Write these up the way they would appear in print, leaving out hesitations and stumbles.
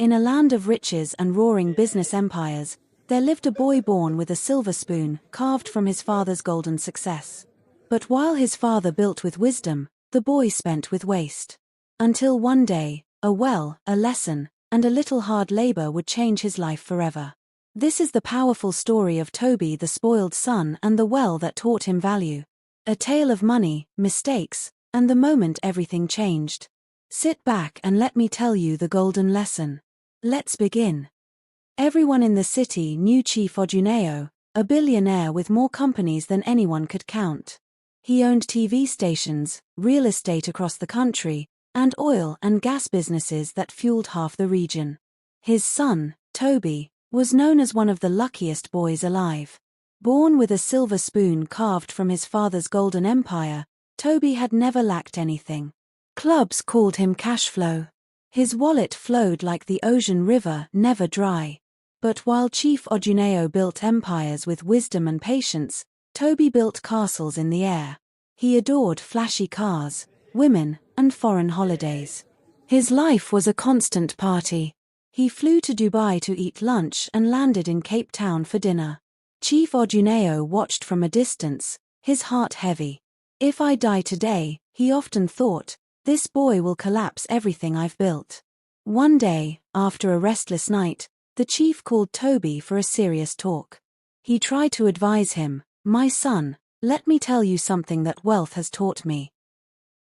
In a land of riches and roaring business empires, there lived a boy born with a silver spoon carved from his father's golden success. But while his father built with wisdom, the boy spent with waste. Until one day, a lesson, and a little hard labor would change his life forever. This is the powerful story of Tobi, the spoiled son, and the well that taught him value. A tale of money, mistakes, and the moment everything changed. Sit back and let me tell you the golden lesson. Let's begin. Everyone in the city knew Chief Odunayo, a billionaire with more companies than anyone could count. He owned TV stations, real estate across the country, and oil and gas businesses that fueled half the region. His son, Tobi, was known as one of the luckiest boys alive. Born with a silver spoon carved from his father's golden empire, Tobi had never lacked anything. Clubs called him cash flow. His wallet flowed like the ocean river, never dry. But while Chief Odunayo built empires with wisdom and patience, Tobi built castles in the air. He adored flashy cars, women, and foreign holidays. His life was a constant party. He flew to Dubai to eat lunch and landed in Cape Town for dinner. Chief Odunayo watched from a distance, his heart heavy. If I die today, he often thought, this boy will collapse everything I've built. One day, after a restless night, the chief called Tobi for a serious talk. He tried to advise him, "My son, let me tell you something that wealth has taught me.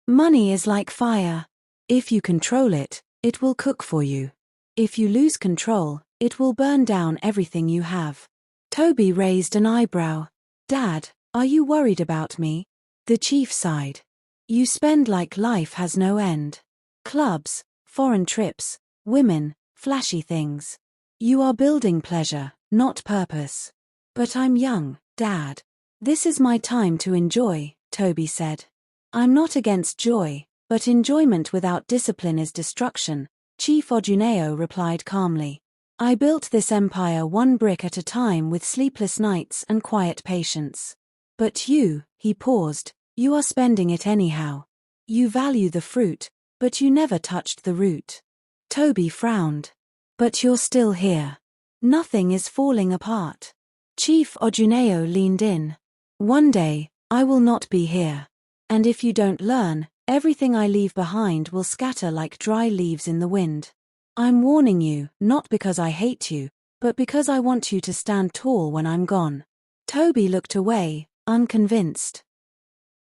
Money is like fire. If you control it, it will cook for you. If you lose control, it will burn down everything you have." Tobi raised an eyebrow. "Dad, are you worried about me?" The chief sighed. "You spend like life has no end. Clubs, foreign trips, women, flashy things. You are building pleasure, not purpose." "But I'm young, Dad. This is my time to enjoy," Tobi said. "I'm not against joy, but enjoyment without discipline is destruction," Chief Odunayo replied calmly. "I built this empire one brick at a time with sleepless nights and quiet patience. But you," he paused, "you are spending it anyhow. You value the fruit, but you never touched the root." Tobi frowned. "But you're still here. Nothing is falling apart." Chief Odunayo leaned in. "One day, I will not be here. And if you don't learn, everything I leave behind will scatter like dry leaves in the wind. I'm warning you, not because I hate you, but because I want you to stand tall when I'm gone." Tobi looked away, unconvinced.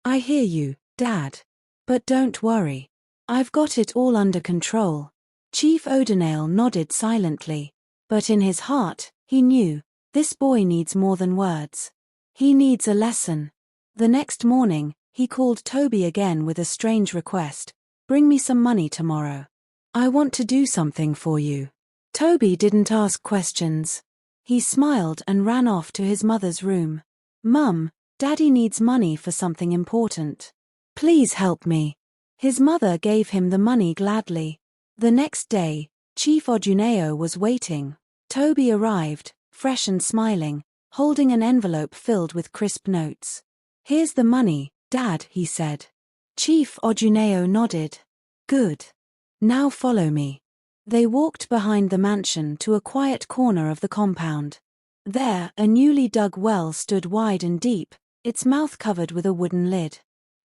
"I hear you, Dad. But don't worry. I've got it all under control." Chief Odunayo nodded silently. But in his heart, he knew, this boy needs more than words. He needs a lesson. The next morning, he called Tobi again with a strange request. "Bring me some money tomorrow. I want to do something for you." Tobi didn't ask questions. He smiled and ran off to his mother's room. "Mum, Daddy needs money for something important. Please help me." His mother gave him the money gladly. The next day, Chief Odunayo was waiting. Tobi arrived, fresh and smiling, holding an envelope filled with crisp notes. "Here's the money, Dad," he said. Chief Odunayo nodded. "Good. Now follow me." They walked behind the mansion to a quiet corner of the compound. There, a newly dug well stood wide and deep, its mouth covered with a wooden lid.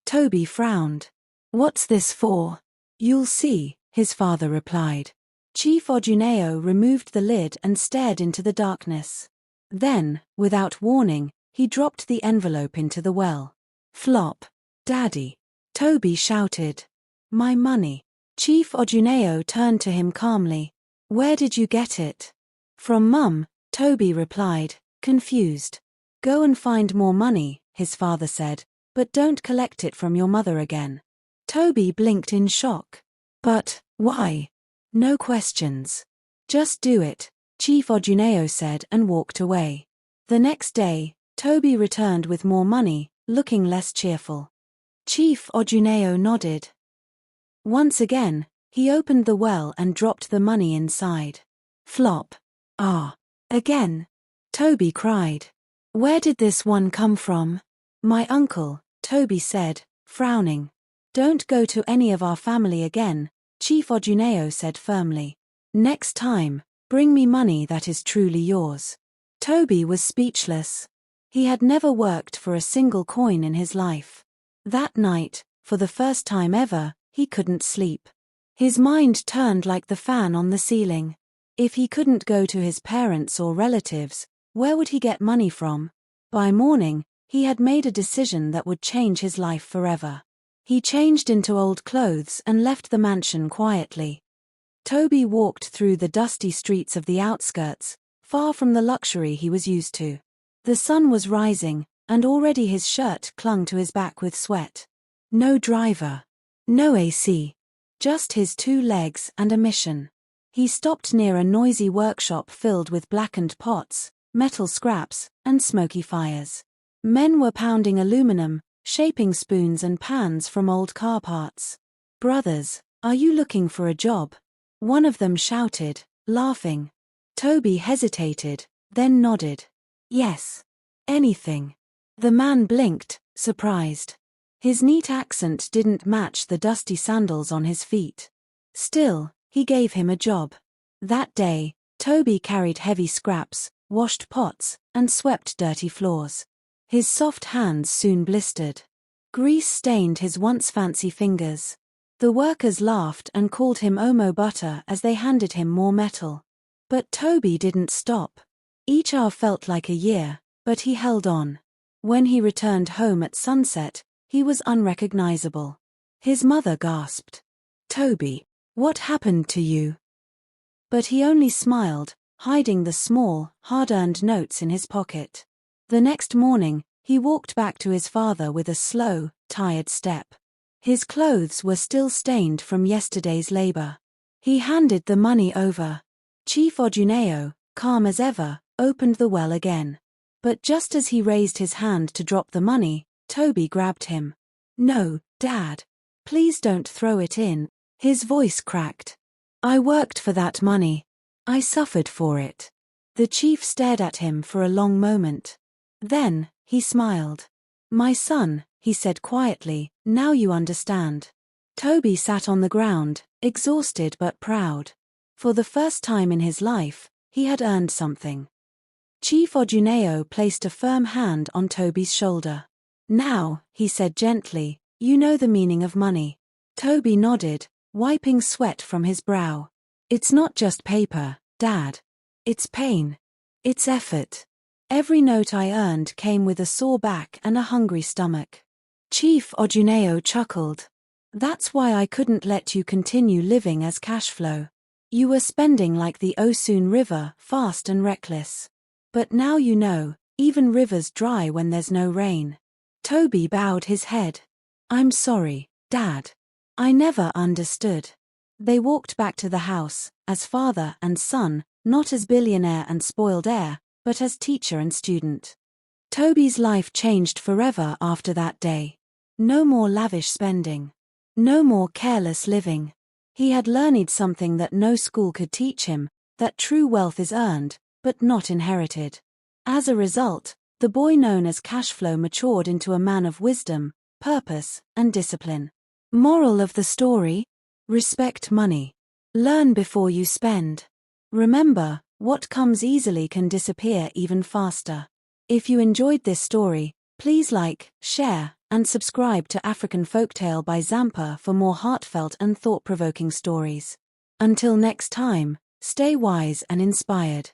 Tobi frowned. "What's this for?" "You'll see," his father replied. Chief Odunayo removed the lid and stared into the darkness. Then, without warning, he dropped the envelope into the well. Flop. "Daddy!" Tobi shouted. "My money." Chief Odunayo turned to him calmly. "Where did you get it?" "From Mum," Tobi replied, confused. "Go and find more money," his father said, "but don't collect it from your mother again." Tobi blinked in shock. "But, why?" "No questions. Just do it," Chief Odunayo said and walked away. The next day, Tobi returned with more money, looking less cheerful. Chief Odunayo nodded. Once again, he opened the well and dropped the money inside. Flop. "Ah. Again." Tobi cried. "Where did this one come from?" "My uncle," Tobi said, frowning. "Don't go to any of our family again," Chief Odunayo said firmly. Next time, bring me money that is truly yours." Tobi was speechless. He had never worked for a single coin in his life. That night, for the first time ever, he couldn't sleep. His mind turned like the fan on the ceiling. If he couldn't go to his parents or relatives, where would he get money from? By morning, he had made a decision that would change his life forever. He changed into old clothes and left the mansion quietly. Tobi walked through the dusty streets of the outskirts, far from the luxury he was used to. The sun was rising, and already his shirt clung to his back with sweat. No driver. No AC. Just his 2 legs and a mission. He stopped near a noisy workshop filled with blackened pots, metal scraps, and smoky fires. Men were pounding aluminum, shaping spoons and pans from old car parts. "Brothers, are you looking for a job?" one of them shouted, laughing. Tobi hesitated, then nodded. "Yes. Anything." The man blinked, surprised. His neat accent didn't match the dusty sandals on his feet. Still, he gave him a job. That day, Tobi carried heavy scraps, washed pots, and swept dirty floors. His soft hands soon blistered. Grease stained his once fancy fingers. The workers laughed and called him Omo Butter as they handed him more metal. But Tobi didn't stop. Each hour felt like a year, but he held on. When he returned home at sunset, he was unrecognizable. His mother gasped, "Tobi, what happened to you?" But he only smiled, hiding the small, hard-earned notes in his pocket. The next morning, he walked back to his father with a slow, tired step. His clothes were still stained from yesterday's labor. He handed the money over. Chief Odunayo, calm as ever, opened the well again. But just as he raised his hand to drop the money, Tobi grabbed him. "No, Dad. Please don't throw it in." His voice cracked. "I worked for that money. I suffered for it." The chief stared at him for a long moment. Then, he smiled. "My son," he said quietly, "now you understand." Tobi sat on the ground, exhausted but proud. For the first time in his life, he had earned something. Chief Odunayo placed a firm hand on Tobi's shoulder. "Now," he said gently, "you know the meaning of money." Tobi nodded, wiping sweat from his brow. "It's not just paper, Dad. It's pain. It's effort. Every note I earned came with a sore back and a hungry stomach." Chief Odunayo chuckled. "That's why I couldn't let you continue living as cash flow. You were spending like the Osun River, fast and reckless. But now you know, even rivers dry when there's no rain." Tobi bowed his head. "I'm sorry, Dad. I never understood." They walked back to the house, as father and son, not as billionaire and spoiled heir, but as teacher and student. Tobi's life changed forever after that day. No more lavish spending. No more careless living. He had learned something that no school could teach him, that true wealth is earned, but not inherited. As a result, the boy known as Cashflow matured into a man of wisdom, purpose, and discipline. Moral of the story? Respect money. Learn before you spend. Remember, what comes easily can disappear even faster. If you enjoyed this story, please like, share, and subscribe to African Folktale by Zamper for more heartfelt and thought-provoking stories. Until next time, stay wise and inspired.